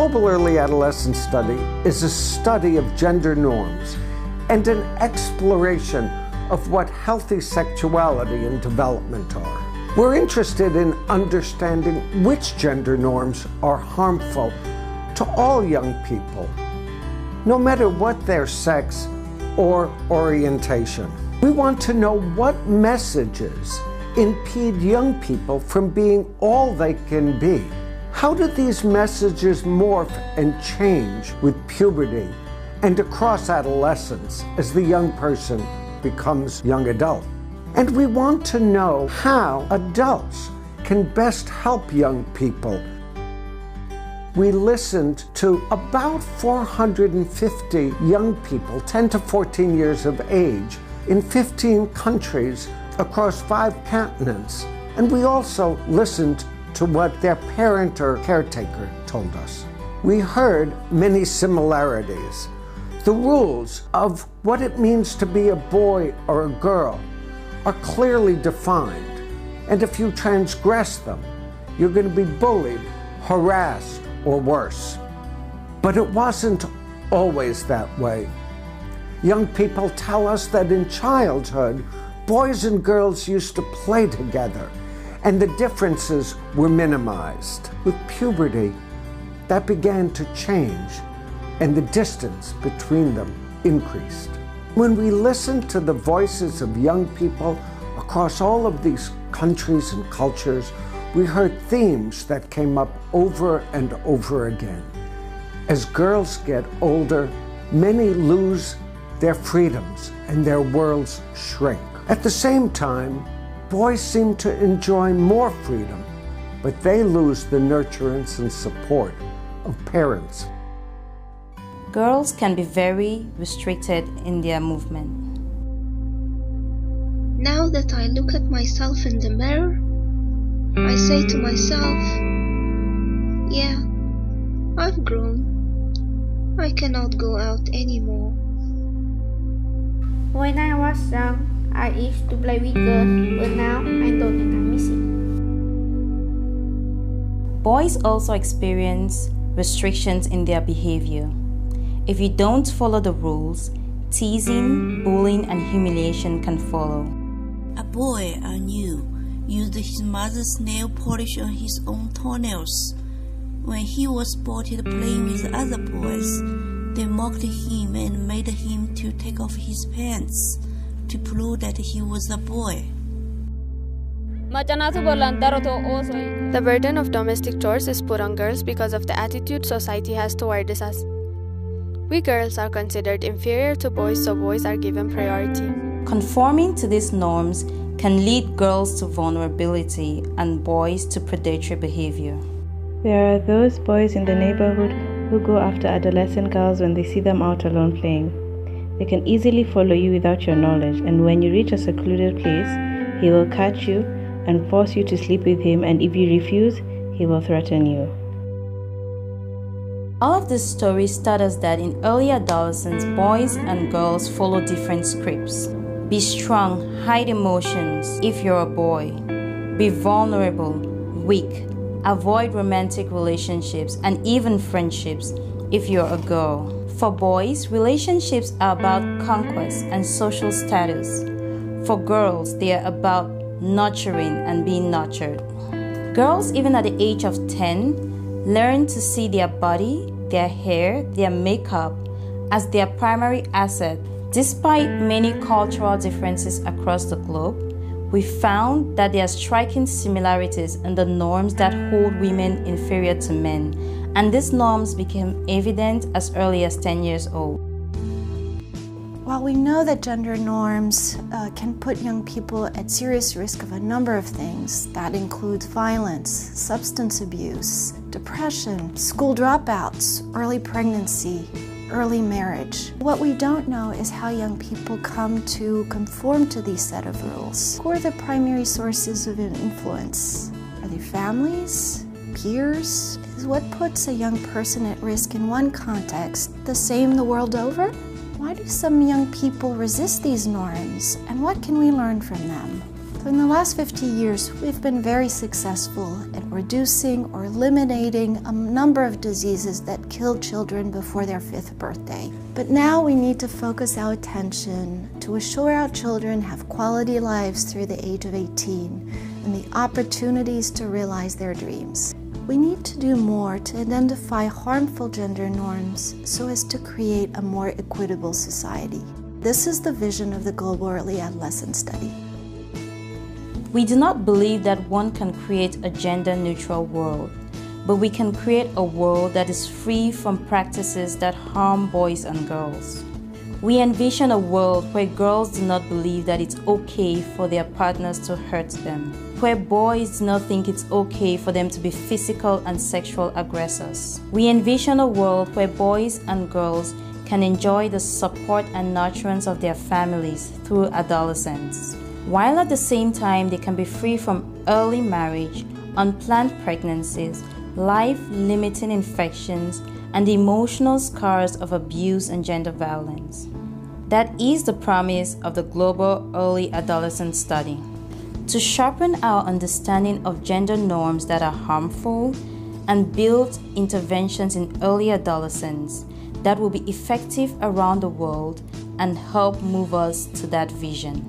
Global Early Adolescent Study is a study of gender norms and an exploration of what healthy sexuality and development are. We're interested in understanding which gender norms are harmful to all young people, no matter what their sex or orientation. We want to know what messages impede young people from being all they can be. How do these messages morph and change with puberty and across adolescence as the young person becomes young adult? And we want to know how adults can best help young people. We listened to about 450 young people, 10 to 14 years of age, in 15 countries across 5 continents. And we also listened to what their parent or caretaker told us. We heard many similarities. The rules of what it means to be a boy or a girl are clearly defined, and if you transgress them, you're going to be bullied, harassed, or worse. But it wasn't always that way. Young people tell us that in childhood, boys and girls used to play together, and the differences were minimized. With puberty, that began to change, and the distance between them increased. When we listened to the voices of young people across all of these countries and cultures, we heard themes that came up over and over again. As girls get older, many lose their freedoms and their worlds shrink. At the same time, boys seem to enjoy more freedom, but they lose the nurturance and support of parents. Girls can be very restricted in their movement. Now that I look at myself in the mirror, I say to myself, yeah, I've grown. I cannot go out anymore. When I was young, I used to play with girls, but now I don't think I'm missing. Boys also experience restrictions in their behavior. If you don't follow the rules, teasing, bullying, and humiliation can follow. A boy I knew used his mother's nail polish on his own toenails. When he was spotted playing with other boys, they mocked him and made him to take off his pants to prove that he was a boy. The burden of domestic chores is put on girls because of the attitude society has towards us. We girls are considered inferior to boys, so boys are given priority. Conforming to these norms can lead girls to vulnerability and boys to predatory behavior. There are those boys in the neighborhood who go after adolescent girls when they see them out alone playing. They can easily follow you without your knowledge, and when you reach a secluded place, he will catch you and force you to sleep with him, and if you refuse, he will threaten you. All of these stories tell us that in early adolescence, boys and girls follow different scripts. Be strong, hide emotions if you're a boy. Be vulnerable, weak. Avoid romantic relationships and even friendships if you're a girl. For boys, relationships are about conquest and social status. For girls, they are about nurturing and being nurtured. Girls, even at the age of 10, learn to see their body, their hair, their makeup as their primary asset. Despite many cultural differences across the globe, we found that there are striking similarities in the norms that hold women inferior to men, and these norms became evident as early as 10 years old. While we know that gender norms can put young people at serious risk of a number of things, that includes violence, substance abuse, depression, school dropouts, early pregnancy, early marriage. What we don't know is how young people come to conform to these set of rules. Who are the primary sources of influence? Are they families? Peers? Is what puts a young person at risk in one context the same the world over? Why do some young people resist these norms, and what can we learn from them? So in the last 50 years, we've been very successful at reducing or eliminating a number of diseases that kill children before their 5th birthday. But now we need to focus our attention to assure our children have quality lives through the age of 18 and the opportunities to realize their dreams. We need to do more to identify harmful gender norms so as to create a more equitable society. This is the vision of the Global Early Adolescent Study. We do not believe that one can create a gender-neutral world, but we can create a world that is free from practices that harm boys and girls. We envision a world where girls do not believe that it's okay for their partners to hurt them, where boys do not think it's okay for them to be physical and sexual aggressors. We envision a world where boys and girls can enjoy the support and nurturance of their families through adolescence, while at the same time they can be free from early marriage, unplanned pregnancies, life-limiting infections, and the emotional scars of abuse and gender violence. That is the promise of the Global Early Adolescent Study: to sharpen our understanding of gender norms that are harmful and build interventions in early adolescence that will be effective around the world and help move us to that vision.